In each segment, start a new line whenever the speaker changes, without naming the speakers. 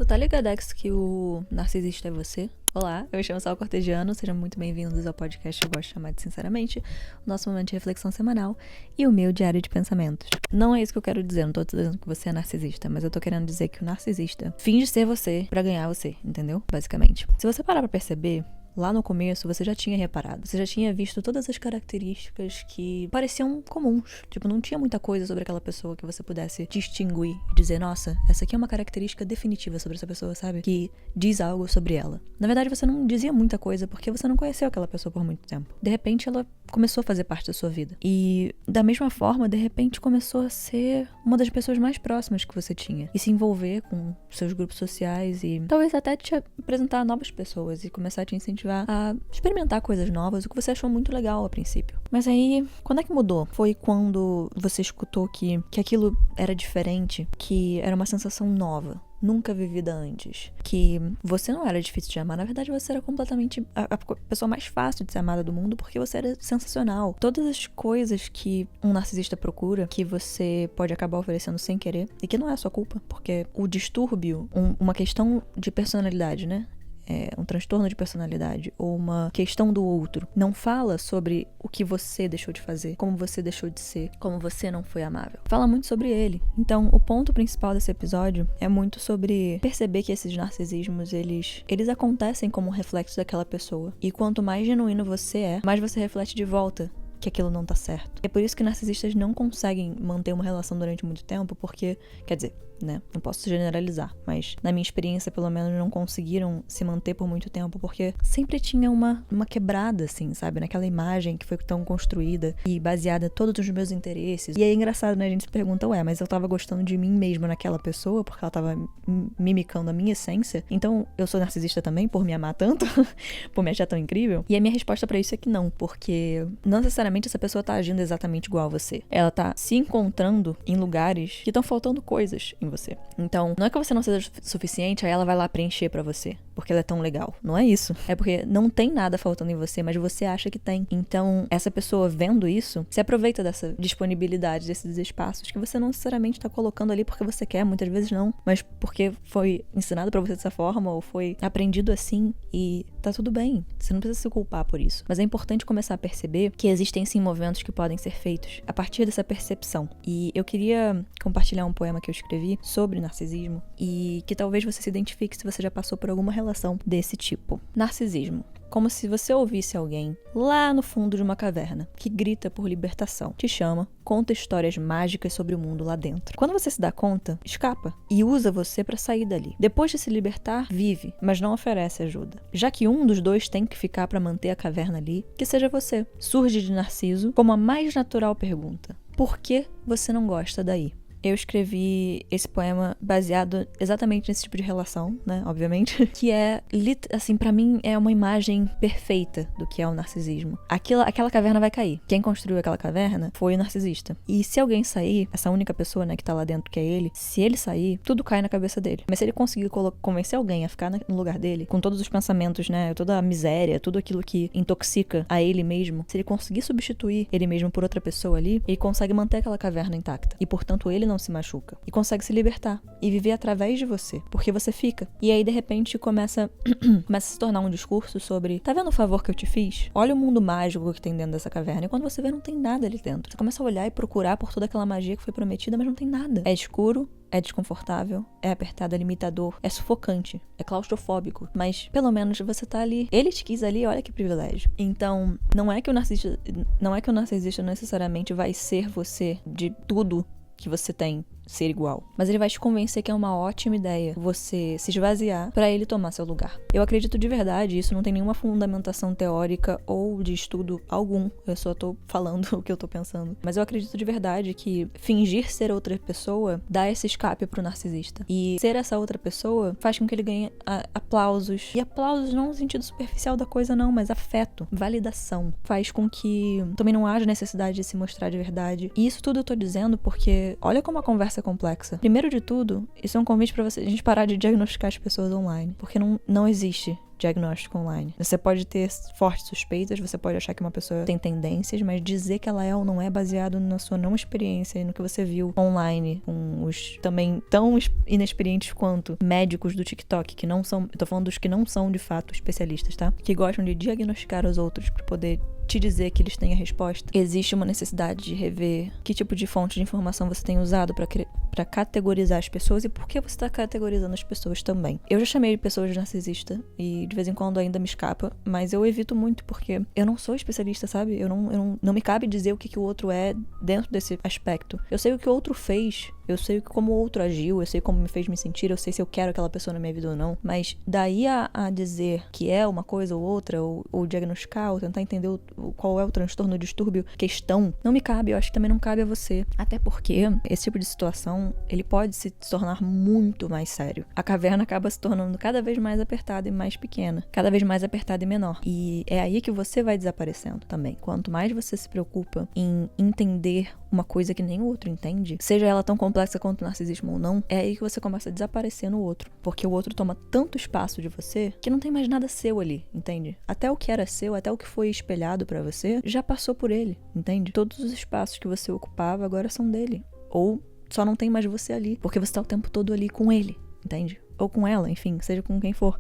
Tu tá ligadex que o narcisista é você? Olá, eu me chamo Sal Cortesiano, sejam muito bem-vindos ao podcast que eu gosto de chamar de Sinceramente, o nosso momento de reflexão semanal e o meu diário de pensamentos. Não é isso que eu quero dizer, não tô dizendo que você é narcisista, mas eu tô querendo dizer que o narcisista finge ser você pra ganhar você, entendeu? Basicamente. Se você parar pra perceber, lá no começo, você já tinha reparado. Você já tinha visto todas as características que pareciam comuns. Tipo, não tinha muita coisa sobre aquela pessoa que você pudesse distinguir e dizer, nossa, essa aqui é uma característica definitiva sobre essa pessoa, sabe? Que diz algo sobre ela. Na verdade, você não dizia muita coisa porque você não conheceu aquela pessoa por muito tempo. De repente, ela começou a fazer parte da sua vida. E, da mesma forma, de repente, começou a ser uma das pessoas mais próximas que você tinha. E se envolver com seus grupos sociais e talvez até te apresentar a novas pessoas e começar a te incentivar a experimentar coisas novas, o que você achou muito legal a princípio. Mas aí, quando é que mudou? Foi quando você escutou que aquilo era diferente, que era uma sensação nova, nunca vivida antes, que você não era difícil de amar, na verdade você era completamente a pessoa mais fácil de ser amada do mundo porque você era sensacional. Todas as coisas que um narcisista procura, que você pode acabar oferecendo sem querer, e que não é a sua culpa, porque o distúrbio, uma questão de personalidade, né? Um transtorno de personalidade ou uma questão do outro não fala sobre o que você deixou de fazer, como você deixou de ser, como você não foi amável. Fala muito sobre ele. Então, o ponto principal desse episódio é muito sobre perceber que esses narcisismos, eles acontecem como um reflexo daquela pessoa. E quanto mais genuíno você é, mais você reflete de volta que aquilo não tá certo. É por isso que narcisistas não conseguem manter uma relação durante muito tempo, porque, quer dizer, né, não posso generalizar, mas na minha experiência, pelo menos, não conseguiram se manter por muito tempo, porque sempre tinha uma quebrada, assim, sabe? Naquela imagem que foi tão construída e baseada em todos os meus interesses. E é engraçado, né? A gente se pergunta, mas eu tava gostando de mim mesma naquela pessoa, porque ela tava mimicando a minha essência, então eu sou narcisista também, por me amar tanto, por me achar tão incrível? E a minha resposta pra isso é que não, porque não necessariamente essa pessoa tá agindo exatamente igual a você. Ela tá se encontrando em lugares que estão faltando coisas em você. Então, não é que você não seja suficiente, aí ela vai lá preencher pra você, porque ela é tão legal. Não é isso. É porque não tem nada faltando em você, mas você acha que tem. Então, essa pessoa vendo isso, se aproveita dessa disponibilidade, desses espaços que você não necessariamente tá colocando ali porque você quer, muitas vezes não, mas porque foi ensinado pra você dessa forma, ou foi aprendido assim, e tá tudo bem. Você não precisa se culpar por isso. Mas é importante começar a perceber que existem sim movimentos que podem ser feitos a partir dessa percepção. E eu queria compartilhar um poema que eu escrevi sobre narcisismo e que talvez você se identifique se você já passou por alguma relação desse tipo. Narcisismo. Como se você ouvisse alguém lá no fundo de uma caverna que grita por libertação, te chama, conta histórias mágicas sobre o mundo lá dentro. Quando você se dá conta, escapa e usa você pra sair dali. Depois de se libertar, vive, mas não oferece ajuda. Já que um dos dois tem que ficar pra manter a caverna ali, que seja você. Surge de Narciso como a mais natural pergunta: por que você não gosta daí? Eu escrevi esse poema baseado exatamente nesse tipo de relação, né, obviamente, que é, assim, pra mim é uma imagem perfeita do que é o narcisismo. Aquela caverna vai cair. Quem construiu aquela caverna foi o narcisista. E se alguém sair, essa única pessoa, né, que tá lá dentro, que é ele, se ele sair, tudo cai na cabeça dele. Mas se ele conseguir convencer alguém a ficar no lugar dele, com todos os pensamentos, né, toda a miséria, tudo aquilo que intoxica a ele mesmo, se ele conseguir substituir ele mesmo por outra pessoa ali, ele consegue manter aquela caverna intacta. E, portanto, ele não se machuca. E consegue se libertar. E viver através de você. Porque você fica. E aí, de repente, começa a se tornar um discurso sobre: tá vendo o favor que eu te fiz? Olha o mundo mágico que tem dentro dessa caverna. E quando você vê, não tem nada ali dentro. Você começa a olhar e procurar por toda aquela magia que foi prometida, mas não tem nada. É escuro, é desconfortável, é apertado, é limitador, é sufocante, é claustrofóbico, mas pelo menos você tá ali. Ele te quis ali, olha que privilégio. Então, não é que o narcisista necessariamente vai ser você de tudo que você tem ser igual, mas ele vai te convencer que é uma ótima ideia você se esvaziar pra ele tomar seu lugar. Eu acredito de verdade, isso não tem nenhuma fundamentação teórica ou de estudo algum, eu só tô falando o que eu tô pensando, mas eu acredito de verdade que fingir ser outra pessoa dá esse escape pro narcisista, e ser essa outra pessoa faz com que ele ganhe aplausos, e aplausos não no sentido superficial da coisa não, mas afeto, validação, faz com que também não haja necessidade de se mostrar de verdade. E isso tudo eu tô dizendo porque olha como a conversa ser complexa. Primeiro de tudo, isso é um convite pra a gente parar de diagnosticar as pessoas online, porque não existe diagnóstico online. Você pode ter fortes suspeitas, você pode achar que uma pessoa tem tendências, mas dizer que ela é ou não é baseado na sua não experiência e no que você viu online, com os também tão inexperientes quanto médicos do TikTok, que não são, eu tô falando dos que não são de fato especialistas, tá? Que gostam de diagnosticar os outros pra poder te dizer que eles têm a resposta. Existe uma necessidade de rever que tipo de fonte de informação você tem usado pra categorizar as pessoas e por que você tá categorizando as pessoas também. Eu já chamei de pessoas de narcisista e de vez em quando ainda me escapa, mas eu evito muito porque eu não sou especialista, sabe? Não me cabe dizer o que o outro é dentro desse aspecto. Eu sei o que o outro fez, eu sei como o outro agiu, eu sei como me fez me sentir, eu sei se eu quero aquela pessoa na minha vida ou não, mas daí a dizer que é uma coisa ou outra, ou diagnosticar, ou tentar entender qual é o transtorno, o distúrbio, questão, não me cabe, eu acho que também não cabe a você. Até porque esse tipo de situação, ele pode se tornar muito mais sério. A caverna acaba se tornando cada vez mais apertada e mais pequena, cada vez mais apertada e menor. E é aí que você vai desaparecendo também. Quanto mais você se preocupa em entender uma coisa que nem o outro entende, seja ela tão complexa quanto o narcisismo ou não, é aí que você começa a desaparecer no outro. Porque o outro toma tanto espaço de você que não tem mais nada seu ali, entende? Até o que era seu, até o que foi espelhado pra você, já passou por ele, entende? Todos os espaços que você ocupava agora são dele. Ou só não tem mais você ali, porque você tá o tempo todo ali com ele, entende? Ou com ela, enfim, seja com quem for.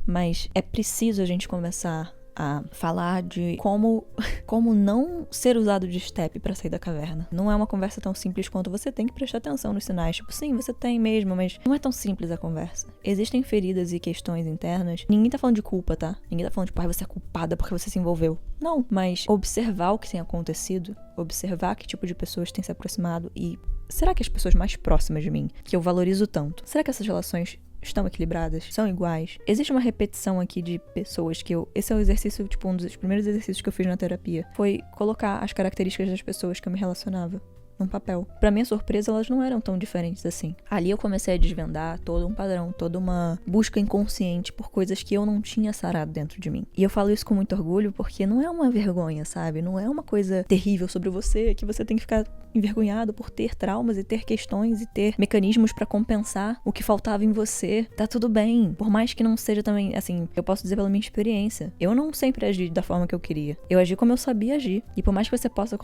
Mas é preciso a gente começar a falar de como não ser usado de step pra sair da caverna. Não é uma conversa tão simples quanto você tem que prestar atenção nos sinais. Tipo, sim, você tem mesmo, mas não é tão simples a conversa. Existem feridas e questões internas. Ninguém tá falando de culpa, tá? Ninguém tá falando de, você é culpada porque você se envolveu. Não, mas observar o que tem acontecido, observar que tipo de pessoas têm se aproximado e será que as pessoas mais próximas de mim, que eu valorizo tanto, será que essas relações estão equilibradas? São iguais? Existe uma repetição aqui de pessoas que esse é o exercício, tipo, um dos primeiros exercícios que eu fiz na terapia. Foi colocar as características das pessoas que eu me relacionava num papel. Pra minha surpresa, elas não eram tão diferentes assim. Ali eu comecei a desvendar todo um padrão, toda uma busca inconsciente por coisas que eu não tinha sarado dentro de mim. E eu falo isso com muito orgulho porque não é uma vergonha, sabe? Não é uma coisa terrível sobre você que você tem que ficar envergonhado por ter traumas e ter questões e ter mecanismos pra compensar o que faltava em você. Tá tudo bem. Por mais que não seja também, assim, eu posso dizer pela minha experiência. Eu não sempre agi da forma que eu queria. Eu agi como eu sabia agir. E por mais que você possa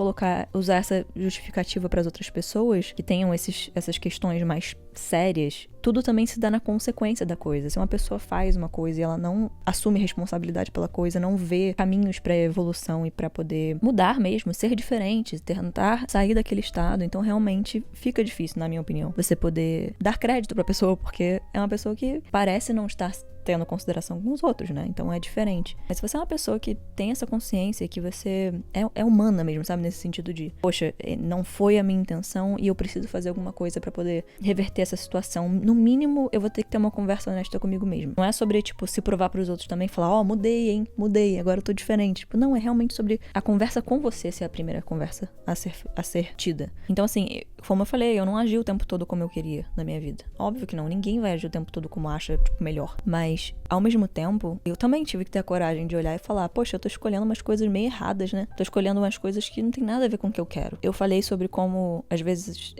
usar essa justificativa para as outras pessoas que tenham essas questões mais sérias, tudo também se dá na consequência da coisa. Se uma pessoa faz uma coisa e ela não assume responsabilidade pela coisa, não vê caminhos para evolução e para poder mudar mesmo, ser diferente, tentar sair daquele estado, então realmente fica difícil, na minha opinião, você poder dar crédito pra pessoa, porque é uma pessoa que parece não estar tendo consideração com os outros, né? Então é diferente. Mas se você é uma pessoa que tem essa consciência, que você é humana mesmo, sabe? Nesse sentido de, poxa, não foi a minha intenção e eu preciso fazer alguma coisa pra poder reverter essa situação. No mínimo, eu vou ter que ter uma conversa honesta comigo mesmo. Não é sobre, tipo, se provar pros outros também, falar, mudei, hein? Mudei, agora eu tô diferente. Tipo, não, é realmente sobre a conversa com você ser a primeira conversa a ser tida. Então, assim, como eu falei, eu não agi o tempo todo como eu queria na minha vida. Óbvio que não, ninguém vai agir o tempo todo como acha, tipo, melhor. Mas, ao mesmo tempo, eu também tive que ter a coragem de olhar e falar, poxa, eu tô escolhendo umas coisas meio erradas, né? Tô escolhendo umas coisas que não tem nada a ver com o que eu quero. Eu falei sobre como, às vezes,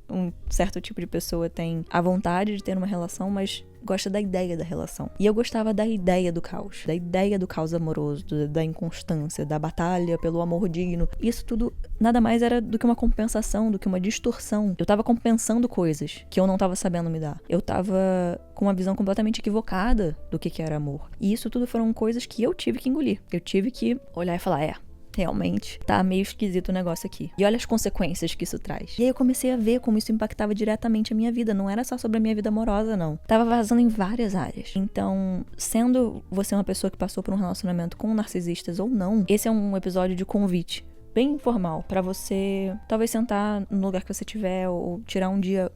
um certo tipo de pessoa tem a vontade de ter uma relação, mas gosta da ideia da relação. E eu gostava da ideia do caos amoroso, da inconstância, da batalha pelo amor digno. Isso tudo nada mais era do que uma compensação, do que uma distorção. Eu tava compensando coisas que eu não tava sabendo me dar. Eu tava com uma visão completamente equivocada do que era amor. E isso tudo foram coisas que eu tive que engolir. Eu tive que olhar e falar, realmente, tá meio esquisito o negócio aqui. E olha as consequências que isso traz. E aí eu comecei a ver como isso impactava diretamente a minha vida. Não era só sobre a minha vida amorosa, não. Tava vazando em várias áreas. Então, sendo você uma pessoa que passou por um relacionamento com narcisistas ou não, esse é um episódio de convite bem informal pra você talvez sentar no lugar que você tiver ou tirar um dia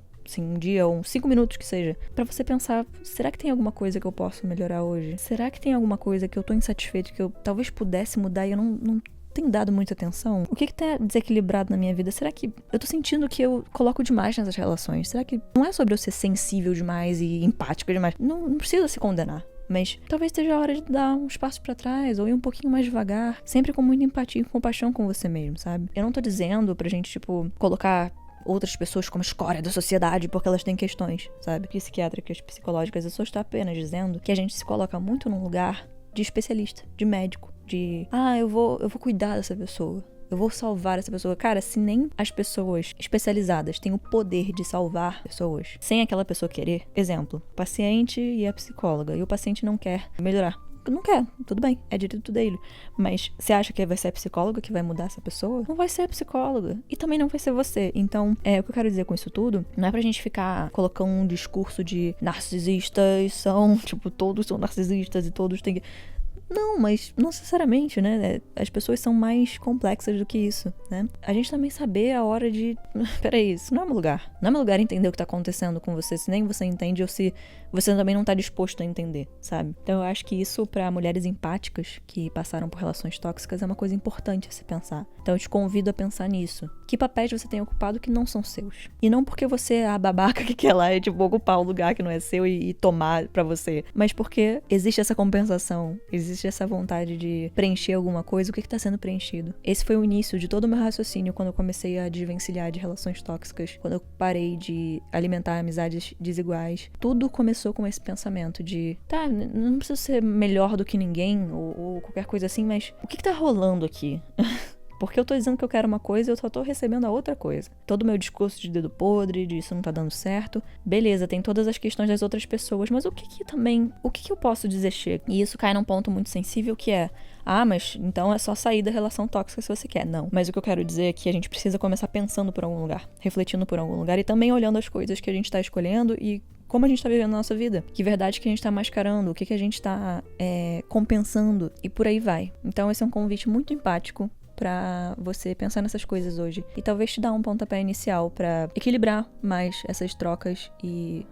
ou 5 minutos que seja, pra você pensar, será que tem alguma coisa que eu posso melhorar hoje? Será que tem alguma coisa que eu tô insatisfeito, que eu talvez pudesse mudar e eu não tenho dado muita atenção? O que tá desequilibrado na minha vida? Será que eu tô sentindo que eu coloco demais nessas relações? Será que não é sobre eu ser sensível demais e empática demais? Não precisa se condenar. Mas talvez seja a hora de dar uns passos pra trás ou ir um pouquinho mais devagar, sempre com muita empatia e compaixão com você mesmo, sabe? Eu não tô dizendo pra gente, tipo, colocar outras pessoas como escória da sociedade porque elas têm questões, sabe? Psiquiátricas, psicológicas. Eu só estou apenas dizendo que a gente se coloca muito num lugar de especialista, de médico, de eu vou cuidar dessa pessoa. Eu vou salvar essa pessoa. Cara, se nem as pessoas especializadas têm o poder de salvar pessoas, sem aquela pessoa querer. Exemplo, o paciente e a psicóloga. E o paciente não quer melhorar. Não quer, tudo bem, é direito dele. Mas você acha que vai ser a psicóloga que vai mudar essa pessoa? Não vai ser a psicóloga. E também não vai ser você. Então, o que eu quero dizer com isso tudo não é pra gente ficar colocando um discurso de narcisistas são, tipo, todos são narcisistas e todos têm que... Não, mas não necessariamente, né? As pessoas são mais complexas do que isso, né? A gente também saber a hora de... Peraí, isso não é meu lugar. Não é meu lugar entender o que tá acontecendo com você, se nem você entende ou se você também não tá disposto a entender, sabe? Então eu acho que isso pra mulheres empáticas que passaram por relações tóxicas é uma coisa importante a se pensar. Então eu te convido a pensar nisso. Que papéis você tem ocupado que não são seus? E não porque você é a babaca que quer lá, tipo, ocupar um lugar que não é seu e tomar pra você. Mas porque existe essa compensação, existe essa vontade de preencher alguma coisa. O que tá sendo preenchido? Esse foi o início de todo o meu raciocínio quando eu comecei a desvencilhar de relações tóxicas, quando eu parei de alimentar amizades desiguais. Tudo começou com esse pensamento de não preciso ser melhor do que ninguém ou qualquer coisa assim, mas o que tá rolando aqui? Porque eu tô dizendo que eu quero uma coisa e eu só tô recebendo a outra coisa. Todo o meu discurso de dedo podre, de isso não tá dando certo. Beleza, tem todas as questões das outras pessoas, mas o que eu posso dizer chega? E isso cai num ponto muito sensível que é, mas então é só sair da relação tóxica se você quer. Não. Mas o que eu quero dizer é que a gente precisa começar pensando por algum lugar, refletindo por algum lugar e também olhando as coisas que a gente tá escolhendo e como a gente tá vivendo a nossa vida. Que verdade que a gente tá mascarando, o que a gente tá compensando e por aí vai. Então esse é um convite muito empático pra você pensar nessas coisas hoje. E talvez te dar um pontapé inicial pra equilibrar mais essas trocas e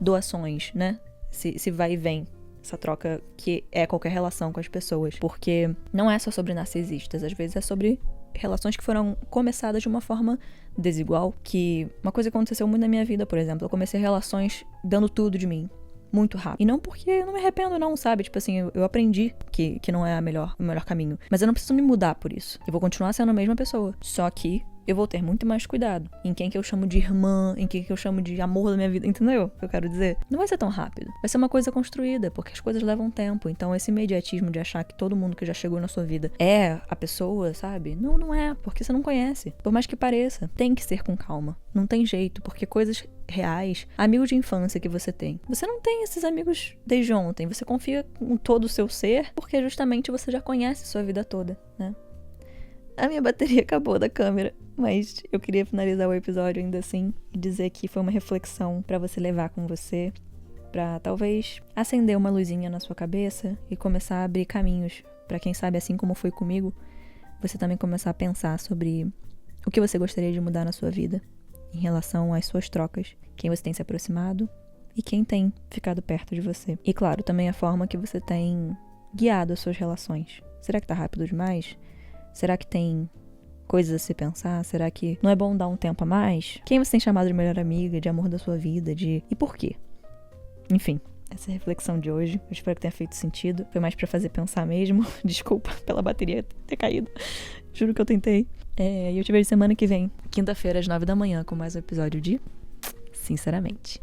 doações, né? Se vai e vem essa troca que é qualquer relação com as pessoas. Porque não é só sobre narcisistas, às vezes é sobre relações que foram começadas de uma forma desigual. Que uma coisa que aconteceu muito na minha vida, por exemplo, eu comecei relações dando tudo de mim. Muito rápido. E não porque eu não me arrependo não, sabe? Tipo assim, eu aprendi que não é o melhor caminho. Mas eu não preciso me mudar por isso. Eu vou continuar sendo a mesma pessoa. Só que eu vou ter muito mais cuidado em quem que eu chamo de irmã, em quem que eu chamo de amor da minha vida, entendeu o que eu quero dizer? Não vai ser tão rápido. Vai ser uma coisa construída, porque as coisas levam tempo. Então esse imediatismo de achar que todo mundo que já chegou na sua vida é a pessoa, sabe? Não é, porque você não conhece. Por mais que pareça, tem que ser com calma. Não tem jeito, porque coisas reais, amigos de infância que você tem. Você não tem esses amigos desde ontem, você confia com todo o seu ser, porque justamente você já conhece a sua vida toda, né? A minha bateria acabou da câmera, mas eu queria finalizar o episódio ainda assim e dizer que foi uma reflexão pra você levar com você, pra talvez acender uma luzinha na sua cabeça e começar a abrir caminhos pra quem sabe, assim como foi comigo, você também começar a pensar sobre o que você gostaria de mudar na sua vida em relação às suas trocas, quem você tem se aproximado e quem tem ficado perto de você. E claro, também a forma que você tem guiado as suas relações. Será que tá rápido demais? Será que tem coisas a se pensar? Será que não é bom dar um tempo a mais? Quem você tem chamado de melhor amiga, de amor da sua vida, e por quê? Enfim, essa é a reflexão de hoje. Eu espero que tenha feito sentido. Foi mais pra fazer pensar mesmo. Desculpa pela bateria ter caído. Juro que eu tentei. E eu te vejo semana que vem, quinta-feira, às 9 da manhã, com mais um episódio de Sinceramente.